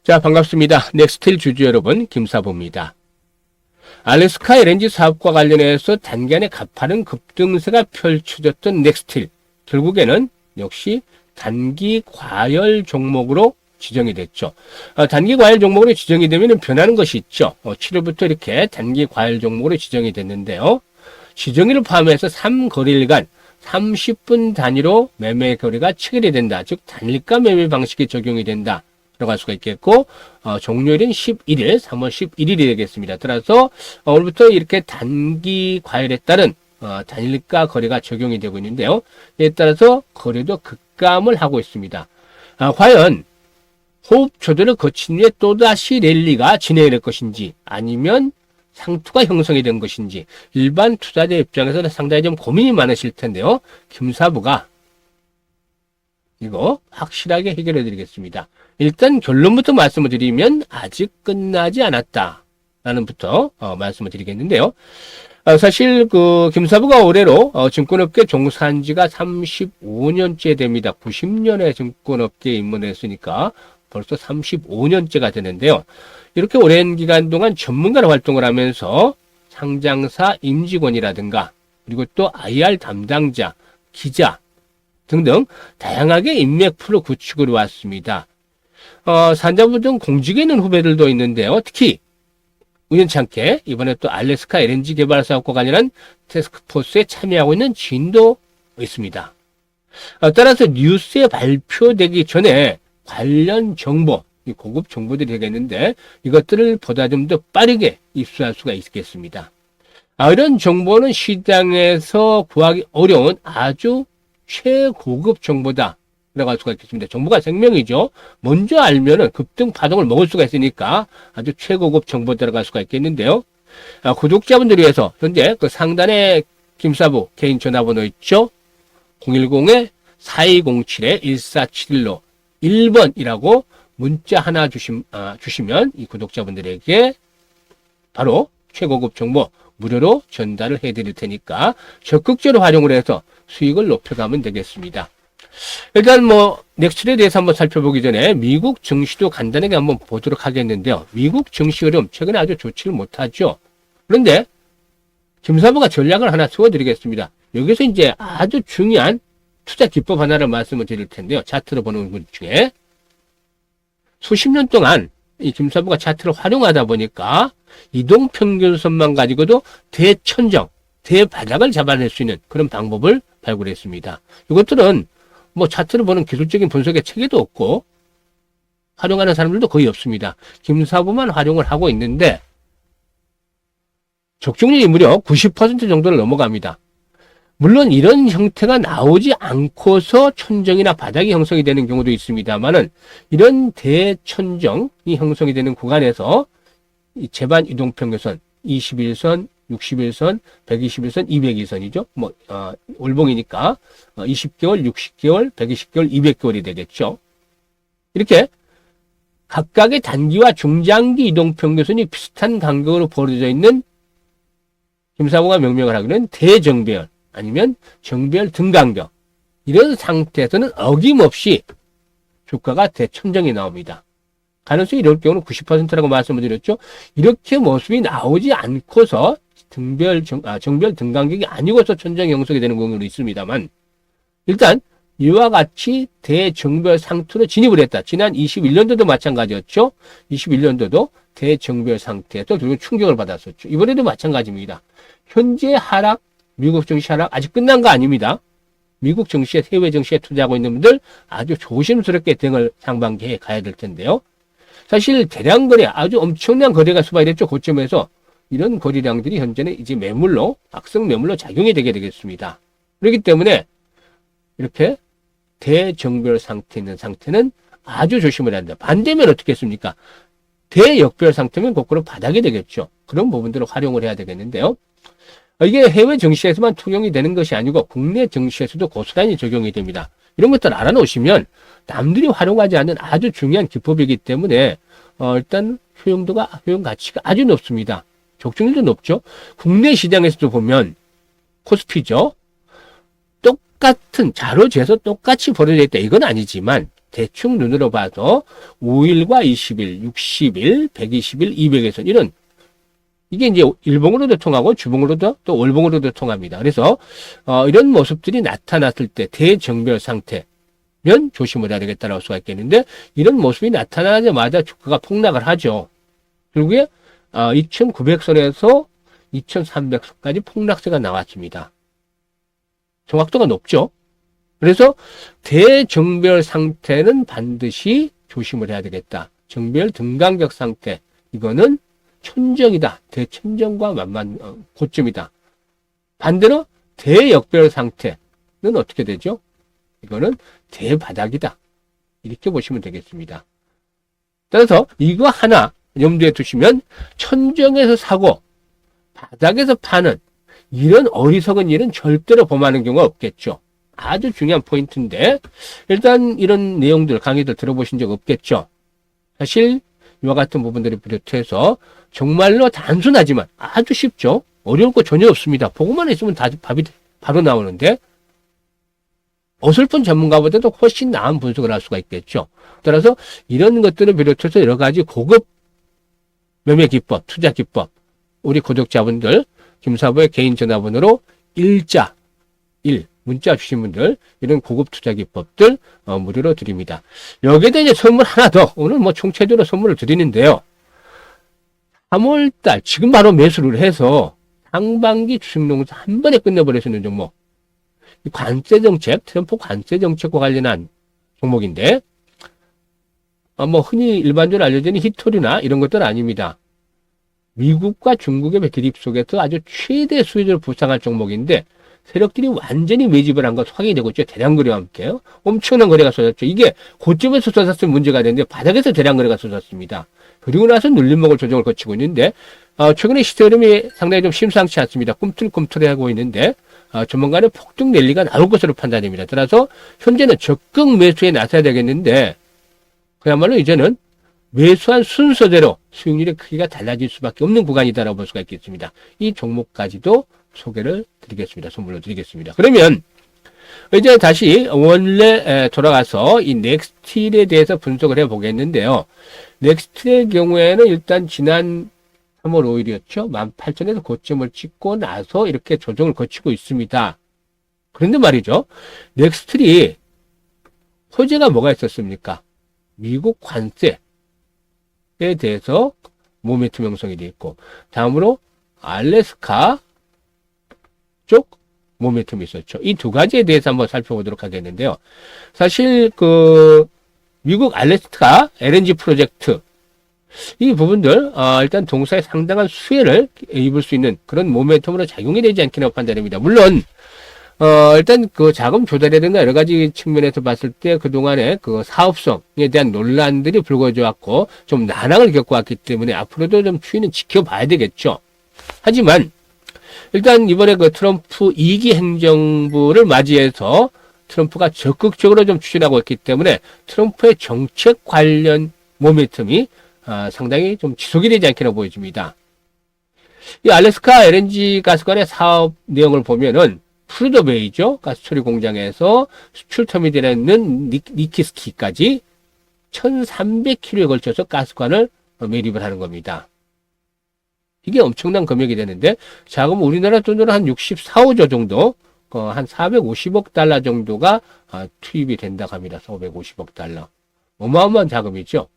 자, 반갑습니다. 넥스틸 주주 여러분, 김사부입니다. 알래스카 LNG 사업과 관련해서 단기간에 가파른 급등세가 펼쳐졌던 넥스틸. 결국에는 역시 단기 과열 종목으로 지정이 됐죠. 단기 과열 종목으로 지정이 되면 변하는 것이 있죠. 7월부터 이렇게 단기 과열 종목으로 지정이 됐는데요. 지정일을 포함해서 3거래일간 30분 단위로 매매 거래가 체결이 된다. 즉 단일가 매매 방식이 적용이 된다. 들어갈 수가 있겠고, 종료일은 11일, 3월 11일이 되겠습니다. 따라서 오늘부터 이렇게 단기 과열에 따른 단일가 거래가 적용이 되고 있는데요. 이에 따라서 거래도 급감을 하고 있습니다. 과연 호흡 조절을 거친 후에 또다시 랠리가 진행이 될 것인지, 아니면 상투가 형성이 된 것인지, 일반 투자자 입장에서는 상당히 좀 고민이 많으실 텐데요. 김사부가 이거 확실하게 해결해 드리겠습니다. 일단 결론부터 말씀을 드리면 아직 끝나지 않았다라는 부터 말씀을 드리겠는데요. 사실 김사부가 올해로 증권업계 종사한 지가 35년째 됩니다. 90년에 증권업계에 입문을 했으니까 벌써 35년째가 되는데요. 이렇게 오랜 기간 동안 전문가로 활동을 하면서 상장사 임직원이라든가, 그리고 또 IR 담당자, 기자 등등 다양하게 인맥풀을 구축을 해왔습니다. 산자부 등 공직에 있는 후배들도 있는데요. 특히 우연찮게 이번에 또 알래스카 LNG 개발 사업과 관련한 태스크포스에 참여하고 있는 지인도 있습니다. 따라서 뉴스에 발표되기 전에 관련 정보, 고급 정보들이 되겠는데 이것들을 보다 좀 더 빠르게 입수할 수가 있겠습니다. 이런 정보는 시장에서 구하기 어려운 아주 최고급 정보다 라고 할 수가 있겠습니다. 정보가 생명이죠. 먼저 알면은 급등 파동을 먹을 수가 있으니까 아주 최고급 정보 들어갈 수가 있겠는데요. 구독자분들 위해서 현재 그 상단에 김사부 개인 전화번호 있죠. 010-4207-1471로 1번이라고 문자 하나 주시면 이 구독자분들에게 바로 최고급 정보 무료로 전달을 해드릴 테니까 적극적으로 활용을 해서 수익을 높여가면 되겠습니다. 일단 넥스틸에 대해서 한번 살펴보기 전에 미국 증시도 간단하게 한번 보도록 하겠는데요. 미국 증시 흐름 최근에 아주 좋지를 못하죠. 그런데 김사부가 전략을 하나 세워드리겠습니다. 여기서 이제 아주 중요한 투자 기법 하나를 말씀을 드릴 텐데요. 차트로 보는 것 중에 수십 년 동안 이 김사부가 차트를 활용하다 보니까 이동평균선만 가지고도 대천정, 대바닥을 잡아낼 수 있는 그런 방법을 발굴했습니다. 이것들은 차트를 보는 기술적인 분석의 체계도 없고 활용하는 사람들도 거의 없습니다. 김사부만 활용을 하고 있는데 적중률이 무려 90% 정도를 넘어갑니다. 물론 이런 형태가 나오지 않고서 천정이나 바닥이 형성이 되는 경우도 있습니다만은 이런 대천정이 형성이 되는 구간에서 이 제반 이동평균선 21선, 61선, 121선, 202선이죠. 월봉이니까 20개월, 60개월, 120개월, 200개월이 되겠죠. 이렇게 각각의 단기와 중장기 이동평균선이 비슷한 간격으로 벌어져 있는 김사부가 명명을 하기는 대정배열 아니면 정배열 등간격, 이런 상태에서는 어김없이 주가가 대천정이 나옵니다. 가능성이 이럴 경우는 90%라고 말씀을 드렸죠. 이렇게 모습이 나오지 않고서 정배열 등간격이 아니고서 천정이 형성이 되는 경우도 있습니다만, 일단 이와 같이 대정배열 상투로 진입을 했다. 지난 21년도도 마찬가지였죠. 21년도도 대정배열 상태에서 결국 충격을 받았었죠. 이번에도 마찬가지입니다. 현재 하락, 미국 증시 하락 아직 끝난 거 아닙니다. 미국 증시에, 해외 증시에 투자하고 있는 분들 아주 조심스럽게 대응을 상반기에 가야 될 텐데요. 사실 대량 거래, 아주 엄청난 거래가 수반이 됐죠. 고점에서 이런 거래량들이 현재는 이제 매물로, 악성 매물로 작용이 되게 되겠습니다. 그렇기 때문에 이렇게 대정배열 상태에 있는 상태는 아주 조심을 해야 한다. 반대면 어떻게 했습니까? 대역배열 상태면 거꾸로 바닥이 되겠죠. 그런 부분들을 활용을 해야 되겠는데요. 이게 해외 증시에서만 통용이 되는 것이 아니고 국내 증시에서도 고스란히 적용이 됩니다. 이런 것들 알아놓으시면 남들이 활용하지 않는 아주 중요한 기법이기 때문에 일단 효용 가치가 아주 높습니다. 적중률도 높죠. 국내 시장에서도 보면 코스피죠. 똑같은 자로 재서 똑같이 벌어져 있다. 이건 아니지만 대충 눈으로 봐서 5일과 20일, 60일, 120일, 200에서 이런 이게 이제 일봉으로도 통하고 주봉으로도 또 월봉으로도 통합니다. 그래서 이런 모습들이 나타났을 때 대정별 상태면 조심을 해야 되겠다라고 할 수가 있겠는데 이런 모습이 나타나자마자 주가가 폭락을 하죠. 결국에 2900선에서 2300선까지 폭락세가 나왔습니다. 정확도가 높죠. 그래서 대정별 상태는 반드시 조심을 해야 되겠다. 정별 등간격 상태 이거는 천정이다. 대천정과 만만 고점이다. 반대로 대역별 상태는 어떻게 되죠? 이거는 대바닥이다. 이렇게 보시면 되겠습니다. 따라서 이거 하나 염두에 두시면 천정에서 사고 바닥에서 파는 이런 어리석은 일은 절대로 범하는 경우가 없겠죠. 아주 중요한 포인트인데 일단 이런 내용들 강의들 들어보신 적 없겠죠. 사실 이와 같은 부분들을 비롯해서 정말로 단순하지만 아주 쉽죠. 어려울 거 전혀 없습니다. 보고만 있으면 다 답이 바로 나오는데 어설픈 전문가보다도 훨씬 나은 분석을 할 수가 있겠죠. 따라서 이런 것들을 비롯해서 여러 가지 고급 매매 기법, 투자 기법 우리 구독자분들 김사부의 개인 전화번호로 일자 1 문자 주신 분들 이런 고급 투자 기법들 무료로 드립니다. 여기에 대해 이제 선물 하나 더 오늘 뭐 총체적으로 선물을 드리는데요. 3월달 지금 바로 매수를 해서 상반기 주식농사 한 번에 끝내버릴 수 있는 종목 관세 정책, 트럼프 관세 정책과 관련한 종목인데 뭐 흔히 일반적으로 알려지는 히토리나 이런 것들 아닙니다. 미국과 중국의 대립 속에서 아주 최대 수익을 부상할 종목인데 세력들이 완전히 매집을 한 것 확인이 되고 있죠. 대량 거래와 함께 엄청난 거래가 쏟았죠. 이게 고점에서 쏟았으면 문제가 되는데 바닥에서 대량 거래가 쏟았습니다. 그리고 나서 눌림목을 조정을 거치고 있는데 최근에 시세 흐름이 상당히 좀 심상치 않습니다. 꿈틀꿈틀해하고 있는데 조만간에 폭등 랠리가 나올 것으로 판단됩니다. 따라서 현재는 적극 매수에 나서야 되겠는데 그야말로 이제는 매수한 순서대로 수익률의 크기가 달라질 수밖에 없는 구간이다라고 볼 수가 있겠습니다. 이 종목까지도 소개를 드리겠습니다. 선물로 드리겠습니다. 그러면 이제 다시 원래 돌아가서 이 넥스틸에 대해서 분석을 해 보겠는데요. 넥스틸의 경우에는 일단 지난 3월 5일이었죠. 18,000에서 고점을 찍고 나서 이렇게 조정을 거치고 있습니다. 그런데 말이죠. 넥스틸이 호재가 뭐가 있었습니까? 미국 관세에 대해서 모멘텀 형성이 되어 있고 다음으로 알래스카 쪽 모멘텀이 있었죠. 이 두 가지에 대해서 한번 살펴보도록 하겠는데요. 사실 미국 알래스카 LNG 프로젝트 이 부분들 일단 동사에 상당한 수혜를 입을 수 있는 그런 모멘텀으로 작용이 되지 않기라고 판단합니다. 물론 일단 자금 조달이라든가 여러 가지 측면에서 봤을 때 그동안의 사업성에 대한 논란들이 불거져 왔고 좀 난항을 겪어왔기 때문에 앞으로도 좀 추이는 지켜봐야 되겠죠. 하지만 일단 이번에 트럼프 2기 행정부를 맞이해서 트럼프가 적극적으로 좀 추진하고 있기 때문에 트럼프의 정책 관련 모멘텀이 상당히 좀 지속이 되지 않기라고 보여집니다. 이 알래스카 LNG 가스관의 사업 내용을 보면은 프루더베이죠. 가스처리 공장에서 수출 터미널에 있는 니키스키까지 1300km에 걸쳐서 가스관을 매립을 하는 겁니다. 이게 엄청난 금액이 되는데 자금 우리나라 돈으로 한 64~5조 정도 한 450억 달러 정도가 투입이 된다고 합니다. 450억 달러. 어마어마한 자금이죠.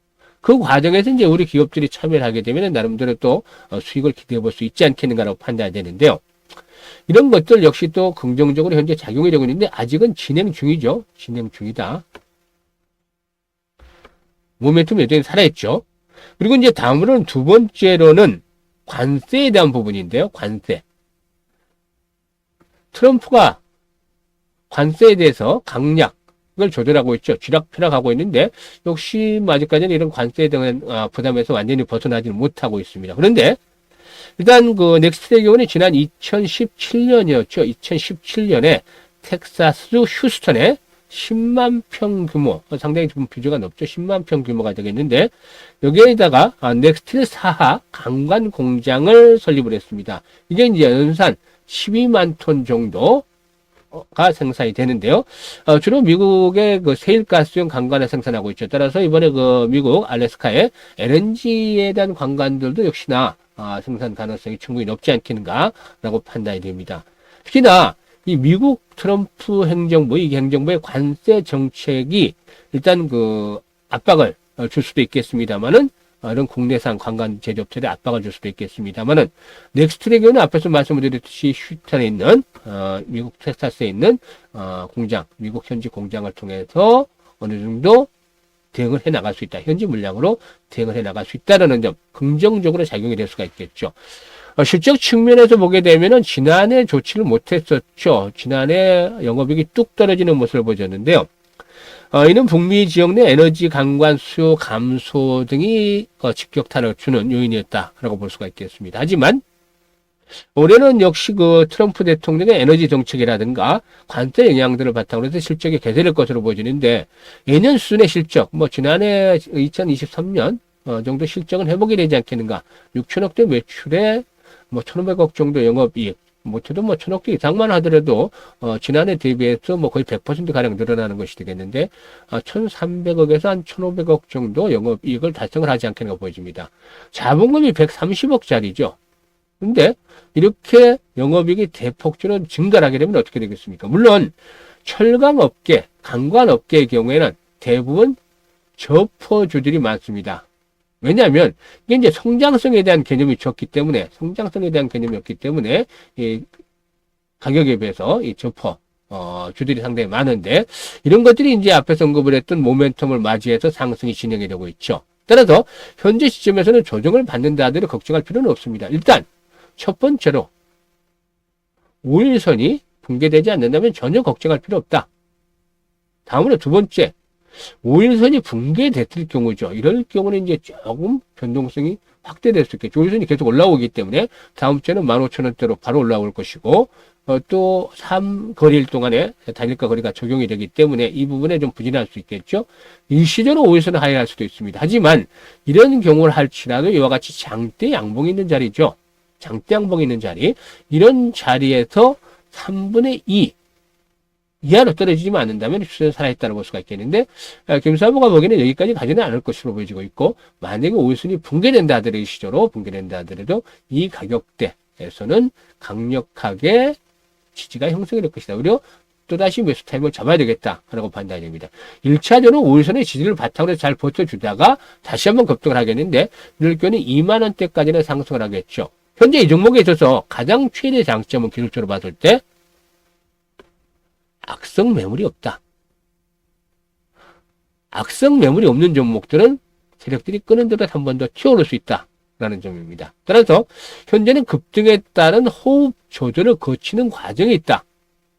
그 과정에서 이제 우리 기업들이 참여를 하게 되면 나름대로 또 수익을 기대해 볼 수 있지 않겠는가라고 판단이 되는데요. 이런 것들 역시 또 긍정적으로 현재 작용이 되고 있는데 아직은 진행 중이죠. 진행 중이다. 모멘텀 여전히 살아있죠. 그리고 이제 다음으로는 두 번째로는 관세에 대한 부분인데요. 관세. 트럼프가 관세에 대해서 강약을 조절하고 있죠. 쥐락펴락하고 있는데 역시 아직까지는 이런 관세에 대한 부담에서 완전히 벗어나지 못하고 있습니다. 그런데 일단 넥스트의 경우는 지난 2017년이었죠. 2017년에 텍사스 휴스턴에 10만 평 규모, 상당히 좀 비중가 높죠. 10만 평 규모가 되겠는데 여기에다가 넥스틸 사하 강관 공장을 설립을 했습니다. 이게 이제 연산 12만 톤 정도 생산이 되는데요. 주로 미국의 그 세일가스용 관관을 생산하고 있죠. 따라서 이번에 그 미국 알래스카의 LNG에 대한 관관들도 역시나 생산 가능성이 충분히 높지 않겠는가라고 판단이 됩니다. 특히나 이 미국 트럼프 행정부, 이 행정부의 관세 정책이 일단 그 압박을 줄 수도 있겠습니다만은 이런 국내산 관광 제조업체에 압박을 줄 수도 있겠습니다만은 넥스트의 경우는 앞에서 말씀드렸듯이 휴스턴에 있는 미국 텍사스에 있는 공장, 미국 현지 공장을 통해서 어느 정도 대응을 해 나갈 수 있다. 현지 물량으로 대응을 해 나갈 수 있다라는 점 긍정적으로 작용이 될 수가 있겠죠. 실적 측면에서 보게 되면은 지난해 조치를 못했었죠. 지난해 영업이익이 뚝 떨어지는 모습을 보였는데요. 이는 북미 지역 내 에너지 관광 수요 감소 등이 직격탄을 주는 요인이었다라고 볼 수가 있겠습니다. 하지만 올해는 역시 그 트럼프 대통령의 에너지 정책이라든가 관세 영향들을 바탕으로 해서 실적이 개선될 것으로 보여지는데 예년 수준의 실적, 지난해 2023년 정도 실적은 회복이 되지 않겠는가. 6천억대 매출에 1,500억 정도 영업이익, 못해도 1,000억대 이상만 하더라도 지난해 대비해서 거의 100% 가량 늘어나는 것이 되겠는데 1,300억에서 한 1,500억 정도 영업이익을 달성을 하지 않겠는가 보여집니다. 자본금이 130억짜리죠. 근데 이렇게 영업이익이 대폭적으로 증가하게 되면 어떻게 되겠습니까? 물론 철강업계, 관광업계의 경우에는 대부분 저퍼주들이 많습니다. 왜냐하면 이게 이제 성장성에 대한 개념이 적기 때문에, 성장성에 대한 개념이 없기 때문에 이 가격에 비해서 이 저퍼 주들이 상당히 많은데 이런 것들이 이제 앞에서 언급을 했던 모멘텀을 맞이해서 상승이 진행이 되고 있죠. 따라서 현재 시점에서는 조정을 받는다더라도 걱정할 필요는 없습니다. 일단 첫 번째로 5일선이 붕괴되지 않는다면 전혀 걱정할 필요 없다. 다음으로 두 번째, 5일선이 붕괴됐을 경우죠. 이럴 경우는 이제 조금 변동성이 확대될 수 있겠죠. 5일선이 계속 올라오기 때문에 다음 주에는 15,000원대로 바로 올라올 것이고 또 3거리일 동안에 단일가 거리가 적용이 되기 때문에 이 부분에 좀 부진할 수 있겠죠. 일시적으로 5일선을 하회할 수도 있습니다. 하지만 이런 경우를 할지라도 이와 같이 장대 양봉이 있는 자리죠. 장대 양봉이 있는 자리, 이런 자리에서 3분의 2 이하로 떨어지지만 않는다면 추세는 살아있다고 볼 수가 있겠는데 김사부가 보기에는 여기까지 가지는 않을 것으로 보여지고 있고, 만약에 5일선이 붕괴된다 하더라도 일시적으로 붕괴된다 하더라도 이 가격대에서는 강력하게 지지가 형성이 될 것이다. 오히려 또다시 매수 타임을 잡아야 되겠다라고 판단이 됩니다. 1차적으로 5일선의 지지를 바탕으로 잘 버텨주다가 다시 한번 급등을 하겠는데 이럴 경우는 2만 원대까지는 상승을 하겠죠. 현재 이 종목에 있어서 가장 최대 장점은 기술적으로 봤을 때 악성 매물이 없다. 악성 매물이 없는 종목들은 세력들이 끄는 대로 한 번 더 튀어오를 수 있다라는 점입니다. 따라서 현재는 급등에 따른 호흡 조절을 거치는 과정이 있다.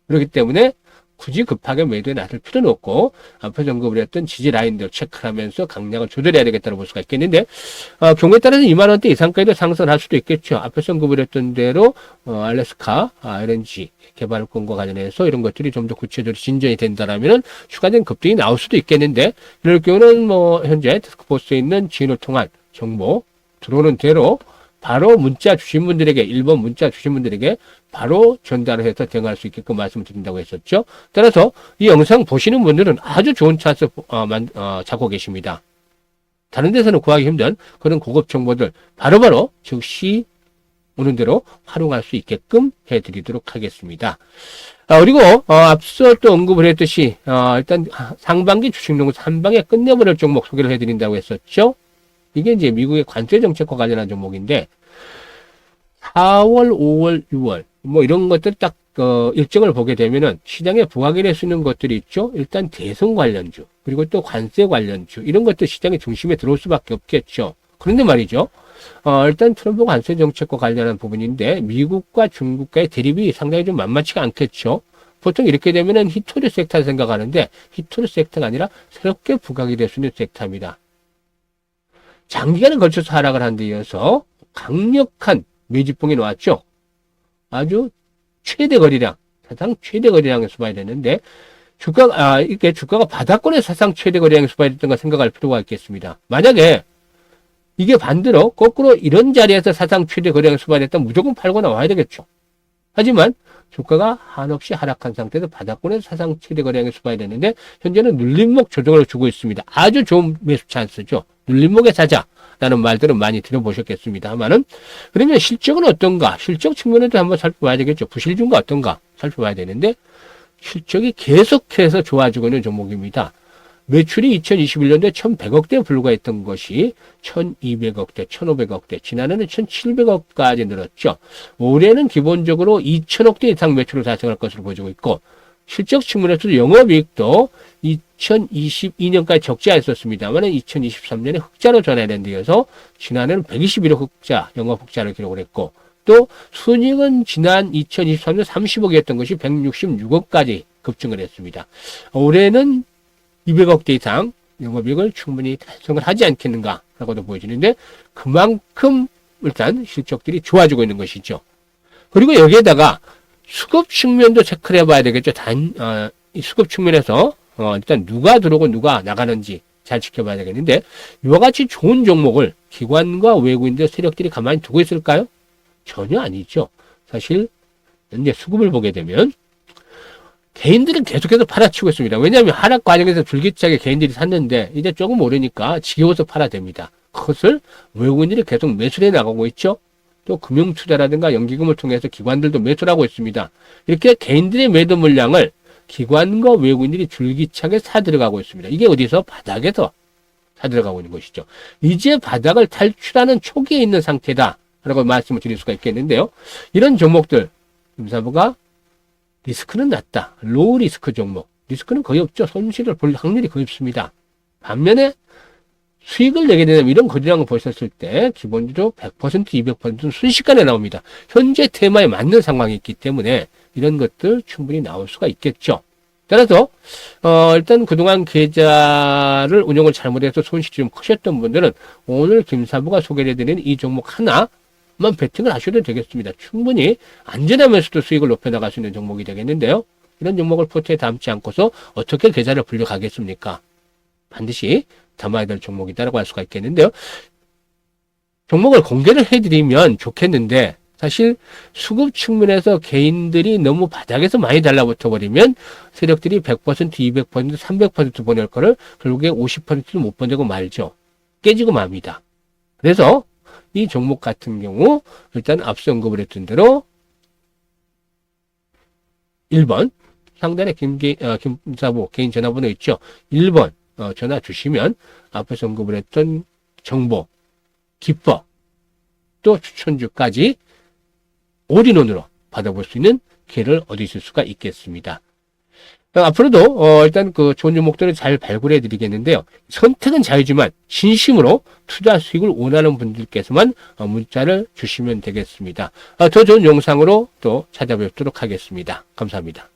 그렇기 때문에 굳이 급하게 매도에 나설 필요는 없고 앞에서 언급을 했던 지지 라인들 체크하면서 강약을 조절해야 되겠다고 볼 수가 있겠는데 경우에 따라서 2만 원대 이상까지도 상승할 수도 있겠죠. 앞에서 언급을 했던 대로 알래스카 LNG 개발권과 관련해서 이런 것들이 좀 더 구체적으로 진전이 된다라면 추가적인 급등이 나올 수도 있겠는데 이럴 경우는 현재 테스크포스에 있는 지인을 통한 정보 들어오는 대로 바로 문자 주신 분들에게 1번 문자 주신 분들에게 바로 전달을 해서 대응할 수 있게끔 말씀을 드린다고 했었죠. 따라서 이 영상 보시는 분들은 아주 좋은 찬스 잡고 계십니다. 다른 데서는 구하기 힘든 그런 고급 정보들 바로바로 즉시 오는 대로 활용할 수 있게끔 해드리도록 하겠습니다. 그리고 앞서 또 언급을 했듯이 일단 상반기 주식농구 한 방에 끝내버릴 종목 소개를 해드린다고 했었죠. 이게 이제 미국의 관세 정책과 관련한 종목인데 4월, 5월, 6월 이런 것들 딱 일정을 보게 되면은 시장에 부각이 될 수 있는 것들이 있죠. 일단 대선 관련주 그리고 또 관세 관련주 이런 것들 시장의 중심에 들어올 수밖에 없겠죠. 그런데 말이죠. 일단 트럼프 관세 정책과 관련한 부분인데 미국과 중국과의 대립이 상당히 좀 만만치가 않겠죠. 보통 이렇게 되면은 히토리 섹터를 생각하는데 히토리 섹터가 아니라 새롭게 부각이 될 수 있는 섹터입니다. 장기간에 걸쳐서 하락을 한 데 이어서 강력한 매집봉이 나왔죠. 아주 최대 거래량, 사상 최대 거래량에서 봐야 되는데, 이렇게 주가가 바닥권에 사상 최대 거래량에서 봐야 됐던 걸 생각할 필요가 있겠습니다. 만약에 이게 반대로 거꾸로 이런 자리에서 사상 최대 거래량에서 봐야 됐다면 무조건 팔고 나와야 되겠죠. 하지만 주가가 한없이 하락한 상태에서 바닥권에서 사상 최대 거래량의 수봐야 되는데 현재는 눌림목 조정을 주고 있습니다. 아주 좋은 매수 찬스죠. 눌림목에 사자라는 말들은 많이 들어보셨겠습니다만은 그러면 실적은 어떤가? 실적 측면에도 한번 살펴봐야 되겠죠. 부실주가 어떤가? 살펴봐야 되는데 실적이 계속해서 좋아지고 있는 종목입니다. 매출이 2021년도에 1,100억대에 불과했던 것이 1,200억대, 1,500억대, 지난해는 1,700억까지 늘었죠. 올해는 기본적으로 2,000억대 이상 매출을 달성할 것으로 보여지고 있고 실적 측면에서도 영업이익도 2022년까지 적자였었습니다만 2023년에 흑자로 전환된 데여서 지난해는 121억 흑자, 영업 흑자를 기록을 했고 또 순이익은 지난 2023년 30억이었던 것이 166억까지 급증을 했습니다. 올해는 200억대 이상 영업이익을 충분히 달성을 하지 않겠는가라고도 보여지는데 그만큼 일단 실적들이 좋아지고 있는 것이죠. 그리고 여기에다가 수급 측면도 체크를 해봐야 되겠죠. 이 수급 측면에서 일단 누가 들어오고 누가 나가는지 잘 지켜봐야 되겠는데 이와 같이 좋은 종목을 기관과 외국인들 세력들이 가만히 두고 있을까요? 전혀 아니죠. 사실 이제 수급을 보게 되면 개인들은 계속해서 팔아치고 있습니다. 왜냐하면 하락 과정에서 줄기차게 개인들이 샀는데 이제 조금 오르니까 지겨워서 팔아댑니다. 그것을 외국인들이 계속 매수해 나가고 있죠. 또 금융투자라든가 연기금을 통해서 기관들도 매수를 하고 있습니다. 이렇게 개인들의 매도 물량을 기관과 외국인들이 줄기차게 사들어가고 있습니다. 이게 어디서? 바닥에서 사들어가고 있는 것이죠. 이제 바닥을 탈출하는 초기에 있는 상태다라고 말씀을 드릴 수가 있겠는데요. 이런 종목들 김사부가 리스크는 낮다. 로우 리스크 종목. 리스크는 거의 없죠. 손실을 볼 확률이 거의 없습니다. 반면에 수익을 내게 되면 이런 거래량을 보셨을 때 기본적으로 100%, 200%는 순식간에 나옵니다. 현재 테마에 맞는 상황이 있기 때문에 이런 것들 충분히 나올 수가 있겠죠. 따라서 일단 그동안 계좌를 운영을 잘못해서 손실이 좀 크셨던 분들은 오늘 김사부가 소개를 해드리는 이 종목 하나만 베팅을 하셔도 되겠습니다. 충분히 안전하면서도 수익을 높여나갈 수 있는 종목이 되겠는데요. 이런 종목을 포트에 담지 않고서 어떻게 계좌를 불려가겠습니까? 반드시 담아야 될 종목이다라고 할 수가 있겠는데요. 종목을 공개를 해드리면 좋겠는데 사실 수급 측면에서 개인들이 너무 바닥에서 많이 달라붙어 버리면 세력들이 100%, 200%, 300% 보낼 거를 결국에 50%도 못 보내고 말죠. 깨지고 맙니다. 그래서 이 종목 같은 경우 일단 앞서 언급을 했던 대로 1번 상단에 김사부 개인 전화번호 있죠. 1번 전화 주시면 앞에서 언급을 했던 정보, 기법, 또 추천주까지 올인원으로 받아볼 수 있는 기회를 얻으실 수가 있겠습니다. 앞으로도 일단 그 좋은 종목들을 잘 발굴해 드리겠는데요. 선택은 자유지만 진심으로 투자 수익을 원하는 분들께서만 문자를 주시면 되겠습니다. 더 좋은 영상으로 또 찾아뵙도록 하겠습니다. 감사합니다.